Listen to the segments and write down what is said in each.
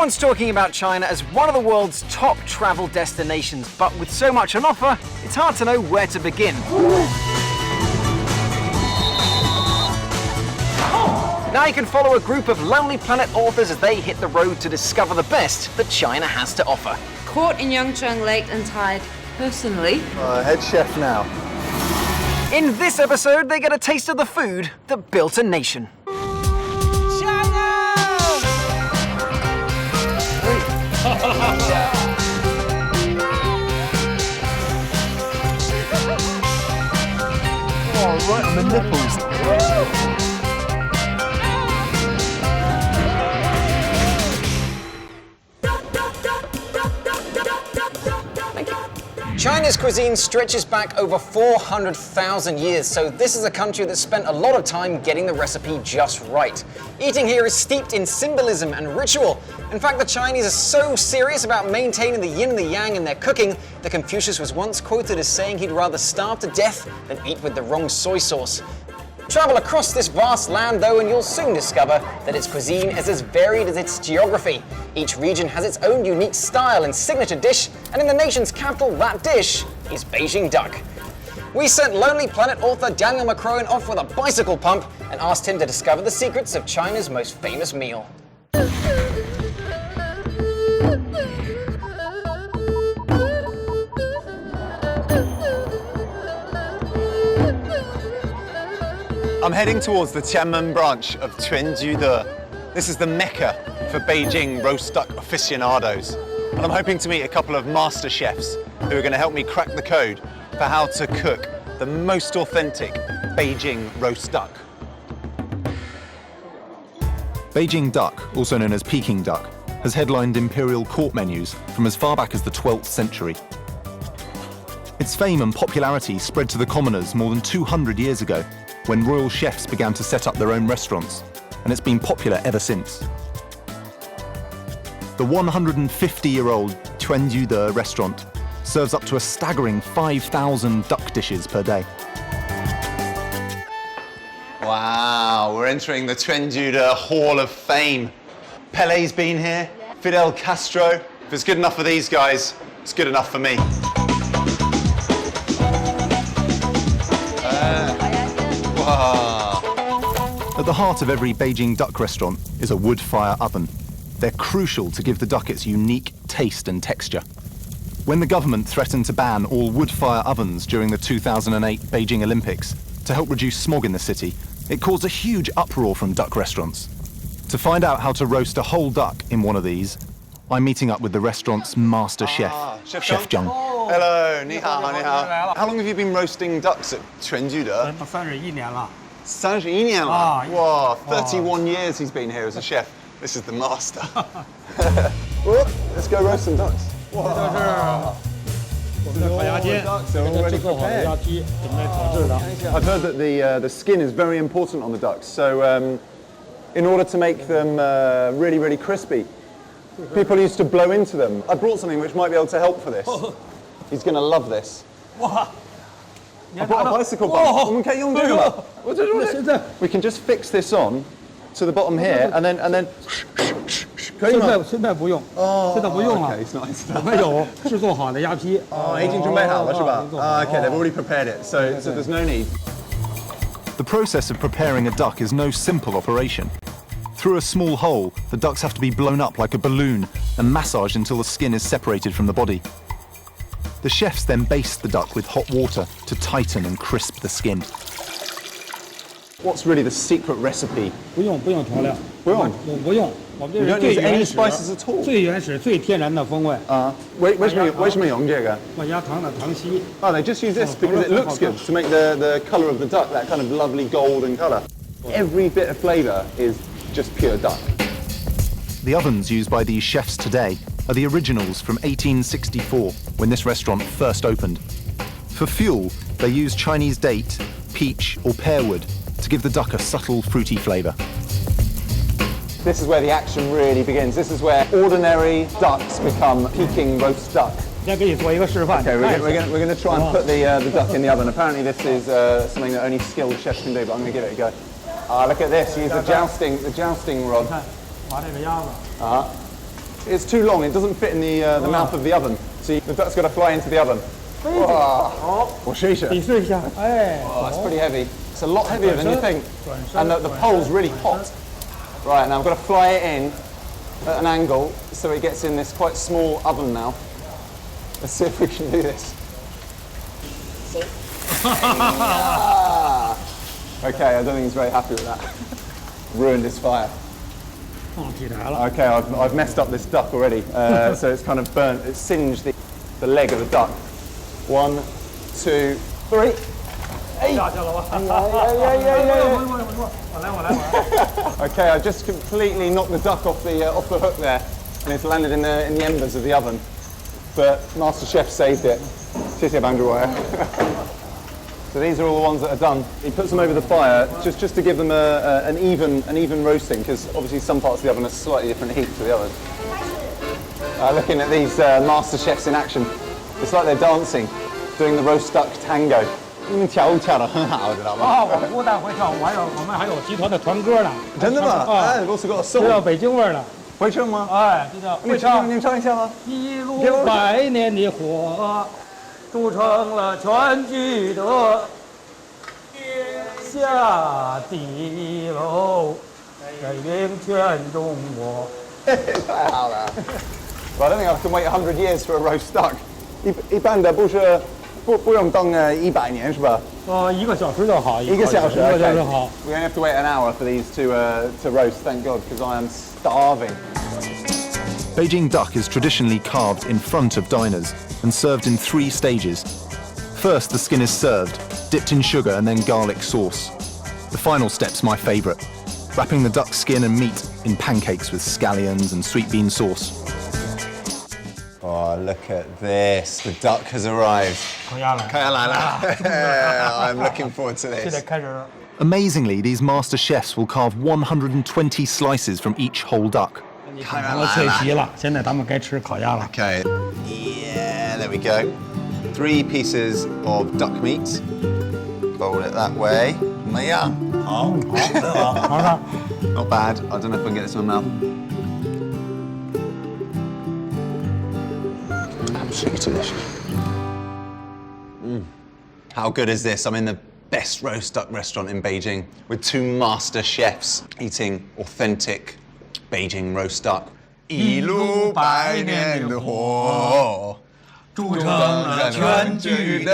Everyone's talking about China as one of the world's top travel destinations, but with so much on offer, it's hard to know where to begin. Now you can follow a group of Lonely Planet authors as they hit the road to discover the best that China has to offer. Caught in Yangcheng Lake and tied personally. Head chef now. In this episode, they get a taste of the food that built a nation. Oh, right on the nipples. China's cuisine stretches back over 400,000 years, so this is a country that spent a lot of time getting the recipe just right. Eating here is steeped in symbolism and ritual. In fact, the Chinese are so serious about maintaining the yin and the yang in their cooking that Confucius was once quoted as saying he'd rather starve to death than eat with the wrong soy sauce. Travel across this vast land though and you'll soon discover that its cuisine is as varied as its geography. Each region has its own unique style and signature dish, and in the nation's capital that dish is Beijing duck. We sent Lonely Planet author Daniel McCrohan off with a bicycle pump and asked him to discover the secrets of China's most famous meal. I'm heading towards the Tianmen branch of Quanjude. This is the mecca for Beijing roast duck aficionados. And I'm hoping to meet a couple of master chefs who are going to help me crack the code for how to cook the most authentic Beijing roast duck. Beijing duck, also known as Peking duck, has headlined imperial court menus from as far back as the 12th century. Its fame and popularity spread to the commoners more than 200 years ago, when royal chefs began to set up their own restaurants, and it's been popular ever since. The 150-year-old Quanjude restaurant serves up to a staggering 5,000 duck dishes per day. Wow, we're entering the Quanjude Hall of Fame. Pele's been here, Fidel Castro. If it's good enough for these guys, it's good enough for me. At the heart of every Beijing duck restaurant is a wood fire oven. They're crucial to give the duck its unique taste and texture. When the government threatened to ban all wood fire ovens during the 2008 Beijing Olympics to help reduce smog in the city, it caused a huge uproar from duck restaurants. To find out how to roast a whole duck in one of these, I'm meeting up with the restaurant's master chef, Chef Zhang. Hello, ni hao, ni hao. How long have you been roasting ducks at Quanjude? 31年了。 31年了. Wow, 31 years he's been here as a chef. This is the master. Well, let's go roast some ducks. Wow. Ducks are already prepared. I've heard that the skin is very important on the ducks, so in order to make them really, really crispy, people used to blow into them. I brought something which might be able to help for this. He's going to love this. I brought a bicycle bump. We can just fix this on to the bottom here, and then. 现在不用，现在不用了。我们有制作好的鸭皮。已经准备好了是吧? Okay, they've already prepared it, so there's no need. The process of preparing a duck is no simple operation. Through a small hole, the ducks have to be blown up like a balloon and massaged until the skin is separated from the body. The chefs then baste the duck with hot water to tighten and crisp the skin. What's really the secret recipe? 不用调料，不用。不用，我们这 You 是 don't 最 use 原 any 始、 spices at all. 最原始、最天然的风味。为什么用这个? 我加糖的糖稀。 Oh, they just use this because it looks good to make the colour of the duck that kind of lovely golden colour. Every bit of flavour is just pure duck. The ovens used by these chefs today are the originals from 1864, when this restaurant first opened. For fuel, they use Chinese date, peach or pear wood to give the duck a subtle fruity flavour. This is where the action really begins. This is where ordinary ducks become Peking roast duck. 先给你做一个示范。 Okay, we're going to try and put the duck in the oven. Apparently this is something that only skilled chefs can do, but I'm going to give it a go. Look at this. Use the jousting rod. 把这个鸭子。It's too long. It doesn't fit in the mouth of the oven. So the duck's got to fly into the oven. Wow. Well, shisha. Oh, that's pretty heavy. It's a lot heavier than you think. And the pole's really hot. Right, now I've got to fly it in at an angle so it gets in this quite small oven now. Let's see if we can do this. Okay, I don't think he's very happy with that. Ruined his fire. Okay, I've messed up this duck already. So it's kind of burnt, it's singed the leg of the duck. 1, 2, 3. Hey. Okay, I just completely knocked the duck off the hook there, and it's landed in the embers of the oven. But Master Chef saved it. So these are all the ones that are done. He puts them over the fire just to give them an even roasting, because obviously some parts of the oven are slightly different heat to the others. Looking at these Master Chefs in action, it's like they're dancing, doing the roast duck tango. 跳舞跳得很好，知道吗？啊，我不但会跳舞，我们还有集团的团歌呢。真的吗？哎，我是个这叫北京味儿的。会唱吗？哎，这叫会唱。你唱一下吗？一路百年的火，铸成了全聚德。天下第一楼，改变全中国。太好了。Well, I don't think I can wait 100 years for a roast duck. 一般的不用等100年是吧？1个小时就好。1个小时。1个小时好。We only have to wait an hour for these to roast. Thank God, because I am starving. Beijing duck is traditionally carved in front of diners and served in 3 stages. First, the skin is served, dipped in sugar and then garlic sauce. The final step's my favourite, wrapping the duck skin and meat in pancakes with scallions and sweet bean sauce. Oh, look at this. The duck has arrived. I'm looking forward to this. Amazingly, these master chefs will carve 120 slices from each whole duck. Okay. Yeah, there we go. 3 pieces of duck meat. Fold it that way. Not bad. I don't know if I can get this in my mouth. Absolutely delicious. How good is this? I'm in the best roast duck restaurant in Beijing with 2 master chefs eating authentic Beijing roast duck. 一路百年的火，铸成了全聚德。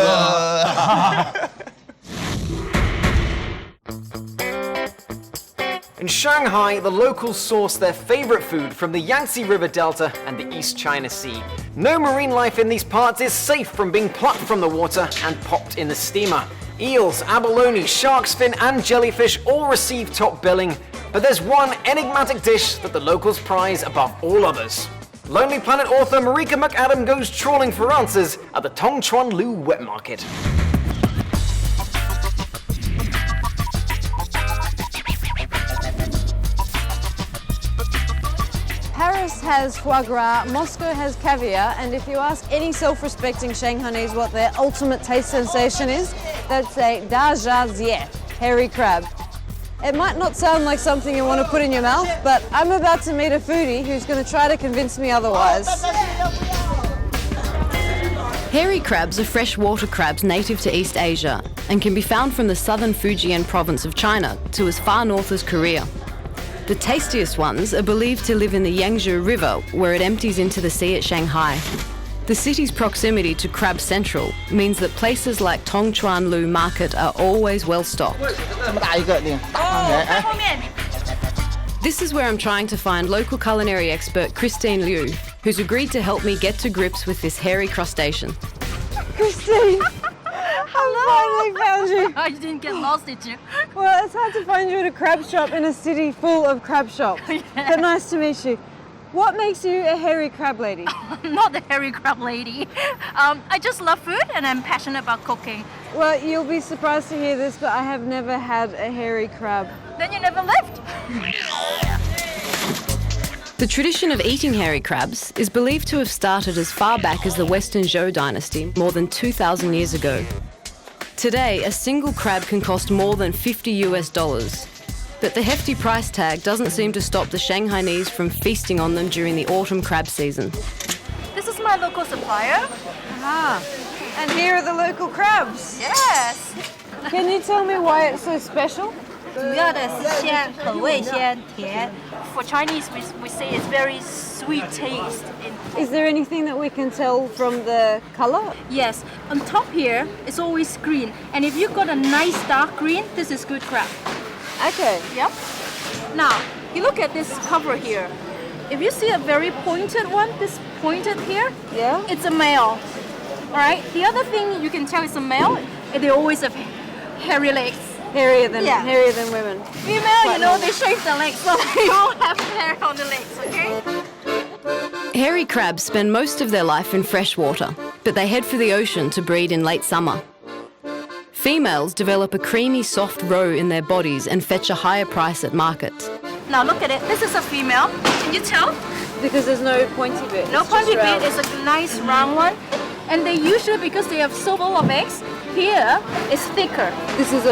In Shanghai, the locals source their favorite food from the Yangtze River Delta and the East China Sea. No marine life in these parts is safe from being plucked from the water and popped in the steamer. Eels, abalone, shark's fin and jellyfish all receive top billing, but there's one enigmatic dish that the locals prize above all others. Lonely Planet author Marika McAdam goes trawling for answers at the Tongchuanlu wet market. Paris has foie gras, Moscow has caviar, and if you ask any self-respecting Shanghainese what their ultimate taste sensation is, they'd say da jia zie, hairy crab. It might not sound like something you want to put in your mouth, but I'm about to meet a foodie who's going to try to convince me otherwise. Hairy crabs are freshwater crabs native to East Asia and can be found from the southern Fujian province of China to as far north as Korea. The tastiest ones are believed to live in the Yangtze River, where it empties into the sea at Shanghai. The city's proximity to Crab Central means that places like Tongchuanlu Market are always well stocked. This is where I'm trying to find local culinary expert Christine Liu, who's agreed to help me get to grips with this hairy crustacean. Christine! I finally found you. Oh, you didn't get lost, did you? Well, it's hard to find you at a crab shop in a city full of crab shops. Yeah. But nice to meet you. What makes you a hairy crab lady? Not the hairy crab lady. I just love food and I'm passionate about cooking. Well, you'll be surprised to hear this, but I have never had a hairy crab. Then you never lived. The tradition of eating hairy crabs is believed to have started as far back as the Western Zhou dynasty more than 2,000 years ago. Today, a single crab can cost more than $50 US. But the hefty price tag doesn't seem to stop the Shanghainese from feasting on them during the autumn crab season. This is my local supplier. Ah, and here are the local crabs. Yes. Can you tell me why it's so special? 主要的是鲜，口味鲜甜。For Chinese, we say it's very sweet taste. Is there anything that we can tell from the color? Yes, on top here it's always green, and if you got a nice dark green, this is good crab. Okay. Yep. Now you look at this cover here. If you see a very pointed one, this pointed here, Yeah. it's a male. All right. The other thing you can tell it's a male. They always have hairy legs. Hairier than Yeah. women. Female, you know, they shave the legs, so they all have hair on the legs. Okay. Hairy crabs spend most of their life in freshwater, but they head for the ocean to breed in late summer. Females develop a creamy, soft roe in their bodies and fetch a higher price at markets. Now look at it. This is a female. Can you tell? Because there's no pointy bit. No it's pointy just round. bit. It's a nice round one, and they usually, because they have so full of eggs, here it's thicker. This is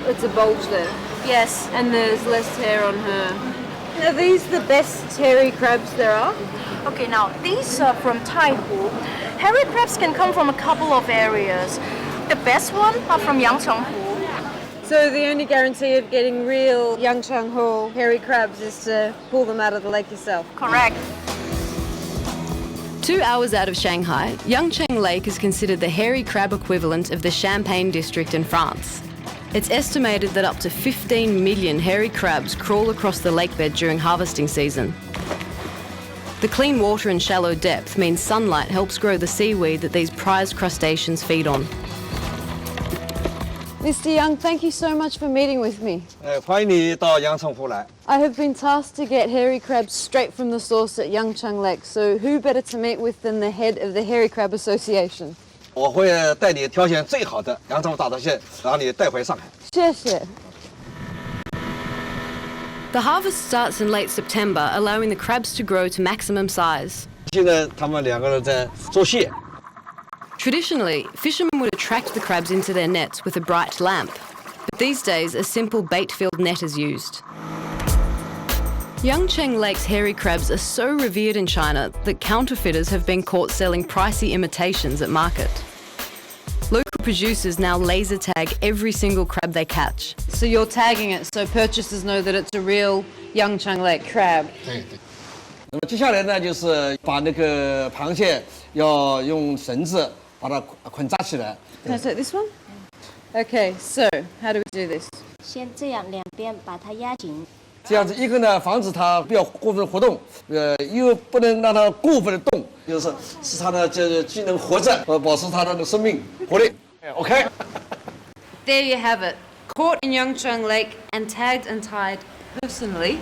it's a bulge there. Yes. And there's less hair on her. Are these the best hairy crabs there are? Okay, now these are from Taihu. Hairy crabs can come from a couple of areas. The best one are from Yangchenghu. So the only guarantee of getting real Yangchenghu hairy crabs is to pull them out of the lake yourself. Correct. 2 hours out of Shanghai, Yangcheng Lake is considered the hairy crab equivalent of the Champagne district in France. It's estimated that up to 15 million hairy crabs crawl across the lakebed during harvesting season. The clean water and shallow depth means sunlight helps grow the seaweed that these prized crustaceans feed on. Mr. Young, thank you so much for meeting with me. 欢迎你到阳澄湖来。 I have been tasked to get hairy crabs straight from the source at Yangcheng Lake, so who better to meet with than the head of the Hairy Crab Association? 我会带你挑选最好的阳澄湖大闸蟹，然后你带回上海。谢谢. The harvest starts in late September, allowing the crabs to grow to maximum size. 现在他们两个人在做蟹。 Traditionally, fishermen would attract the crabs into their nets with a bright lamp, but these days a simple bait-filled net is used. Yangcheng Lake's hairy crabs are so revered in China that counterfeiters have been caught selling pricey imitations at market. Local producers now laser tag every single crab they catch. So you're tagging it so purchasers know that it's a real Yangcheng Lake crab. 那么接下来呢，就是把那个螃蟹要用绳子把它捆扎起来。 Can I take this one? Okay, so how do we do this? 先这样两边把它压紧。这样子一个呢，防止它不要过分活动，又不能让它过分的动，就是使它呢既能活着，保持它的生命活力。OK。 There you have it. Caught in Yangcheng Lake and tagged and tied personally.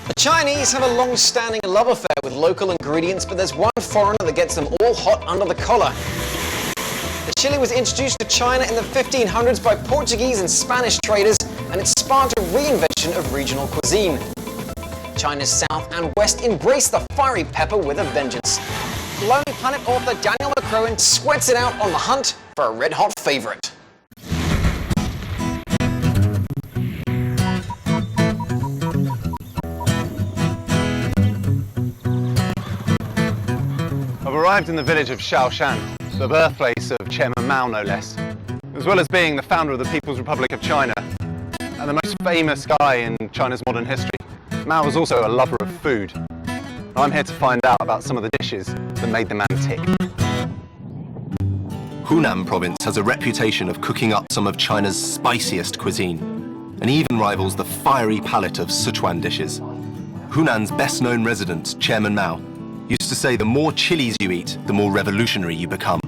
The Chinese have a long-standing love affair with local ingredients, but there's one foreigner that gets them all hot under the collar. The chili was introduced to China in the 1500s by Portuguese and Spanish traders, and it sparked a reinvention of regional cuisine. China's south and west embrace the fiery pepper with a vengeance. Lonely Planet author Daniel McCrohan sweats it out on the hunt for a red-hot favourite. I've arrived in the village of Shaoshan, the birthplace of Chairman Mao no less, as well as being the founder of the People's Republic of China and the most famous guy in China's modern history. Mao was also a lover of food. I'm here to find out about some of the dishes that made the man tick. Hunan province has a reputation of cooking up some of China's spiciest cuisine, and even rivals the fiery palate of Sichuan dishes. Hunan's best-known resident, Chairman Mao, used to say the more chilies you eat, the more revolutionary you become.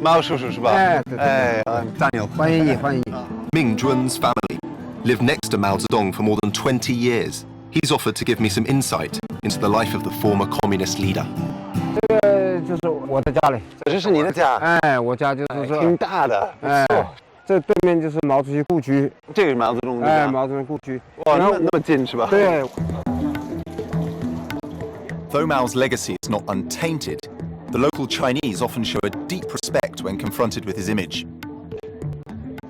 Mao 叔叔是吧？I'm Daniel. 欢迎你，欢迎你。 Ming Jun's family lived next to Mao Zedong for more than 20 years. He's offered to give me some insight into the life of the former communist leader. 这个就是我的家里。这是你的家？哎，我家就是说。挺大的。哎，这对面就是毛主席故居。这个是毛泽东的家。哎，毛泽东故居。哇，那么近是吧？对。 Though Mao's legacy is not untainted, The local Chinese often show a deep respect when confronted with his image.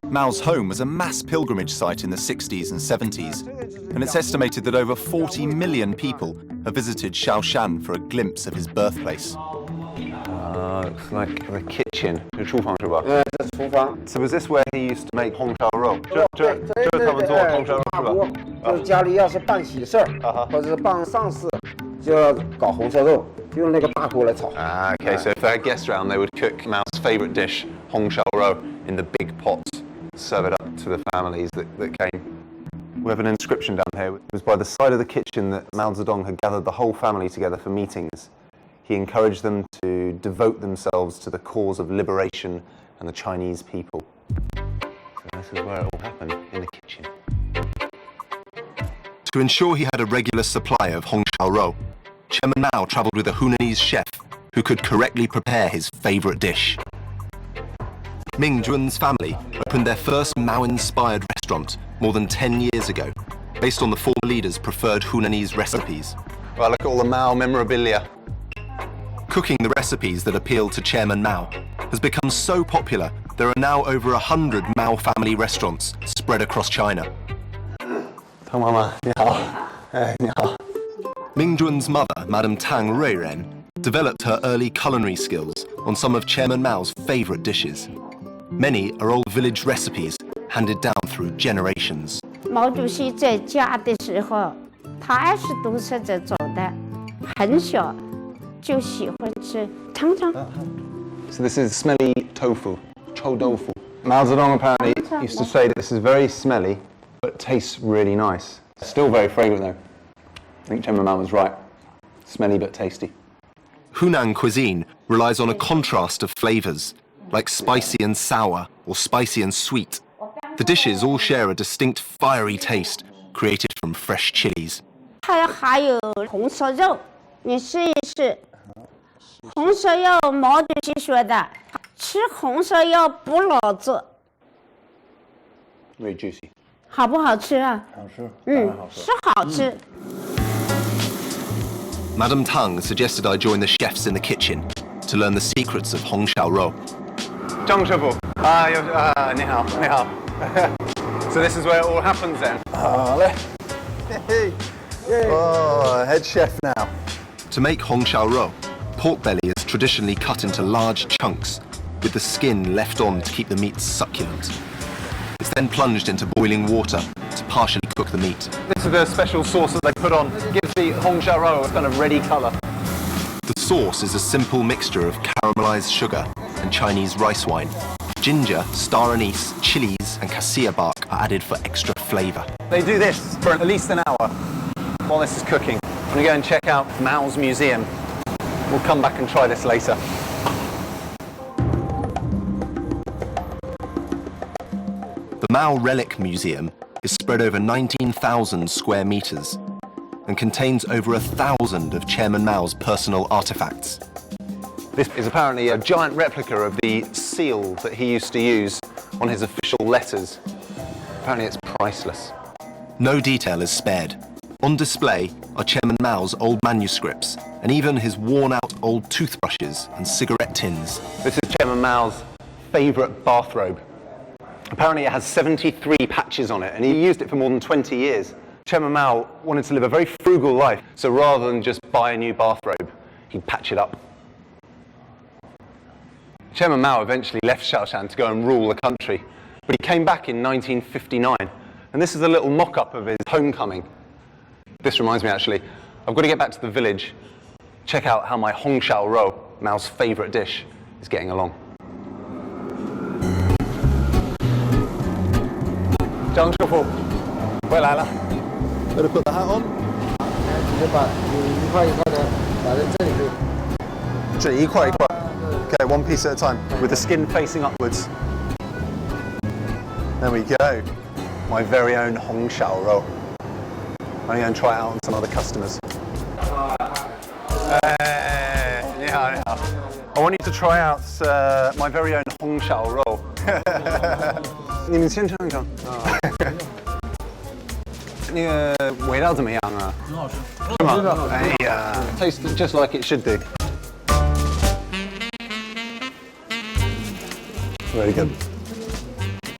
Mao's home was a mass pilgrimage site in the 60s and 70s, and it's estimated that over 40 million people have visited Shaoshan for a glimpse of his birthplace. Looks like the kitchen. So was this where he used to make Hongqiao Rou? 这他们做Hongqiao Rou是吧？家里要是办喜事儿，或者是办丧事，就要搞红烧肉，用那个大锅来炒。Okay, so if they had guests around, they would cook Mao's favourite dish, Hongqiao Rou, in the big pots, serve it up to the families that came. We have an inscription down here. It was by the side of the kitchen that Mao Zedong had gathered the whole family together for meetings. He encouraged them to devote themselves to the cause of liberation and the Chinese people. So this is where it all happened, in the kitchen. To ensure he had a regular supply of Hongqiao Rou, Chairman Mao travelled with a Hunanese chef who could correctly prepare his favourite dish. Ming Jun's family opened their first Mao-inspired restaurant more than 10 years ago, based on the former leader's preferred Hunanese recipes. Well, look at all the Mao memorabilia. Cooking the recipes that appeal to Chairman Mao has become so popular, there are now over 100 Mao family restaurants spread across China. Ming Jun's mother, Madame Tang Ruiren, developed her early culinary skills on some of Chairman Mao's favourite dishes. Many are old village recipes handed down through generations. 毛主席在家的时候，他是都是这种的，很小就喜欢吃尝尝。 So this is smelly tofu, chou tofu. Mao Zedong apparently used to say that this is very smelly, but tastes really nice. Still very fragrant though. I think Chairman Mao was right. Smelly but tasty. Hunan cuisine relies on a contrast of flavours, like spicy and sour or spicy and sweet. The dishes all share a distinct fiery taste created from fresh chilies. 它还有红烧肉，你试一试。红烧肉，毛主席说的，吃红烧肉不老子， Very juicy. 好不好吃啊？好吃，是好吃。 Madame Tang suggested I join the chefs in the kitchen to learn the secrets of Hongqiao Rou. 张师傅，你好，你好。So this is where it all happens then. Oh, head chef now. To make Hongqiao Rou, pork belly is traditionally cut into large chunks, with the skin left on to keep the meat succulent. It's then plunged into boiling water to partially cook the meat. This is the special sauce that they put on. It gives the Hongqiao Rou a kind of reddy colour. The sauce is a simple mixture of caramelized sugar and Chinese rice wine. Ginger, star anise, chilies and cassia bark are added for extra flavour. They do this for at least an hour while this is cooking. I'm going to go and check out Mao's museum. We'll come back and try this later. The Mao Relic Museum is spread over 19,000 square metres and contains over 1,000 of Chairman Mao's personal artefacts. This is apparently a giant replica of the seal that he used to use on his official letters. Apparently it's priceless. No detail is spared. On display are Chairman Mao's old manuscripts and even his worn-out old toothbrushes and cigarette tins. This is Chairman Mao's favourite bathrobe. Apparently it has 73 patches on it and he used it for more than 20 years. Chairman Mao wanted to live a very frugal life, so rather than just buy a new bathrobe, he'd patch it up. Chairman Mao eventually left Shaoshan to go and rule the country, but he came back in 1959, and this is a little mock-up of his homecoming. This reminds me actually, I've got to get back to the village, check out how my Hongqiao Rou, Mao's favourite dish, is getting along. Zhang Shufu, 回来了。 Better put the hat on. 直接把一块一块的摆在这里面。这一块一块。Okay, one piece at a time, with the skin facing upwards. There we go. My very own Hongqiao Rou. I'm going to go and try it out on some other customers. Ni hao, ni hao. I want you to try out my very own Hongqiao Rou. 你们先尝一尝。那个味道怎么样啊？很好吃，是吗？哎呀 ，taste just like it should do. Very good.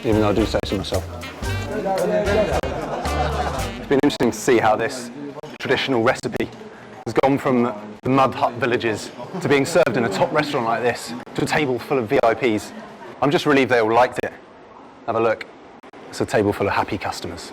Even though I do say so myself. It's been interesting to see how this traditional recipe has gone from the mud hut villages to being served in a top restaurant like this, to a table full of VIPs. I'm just relieved they all liked it. Have a look. It's a table full of happy customers.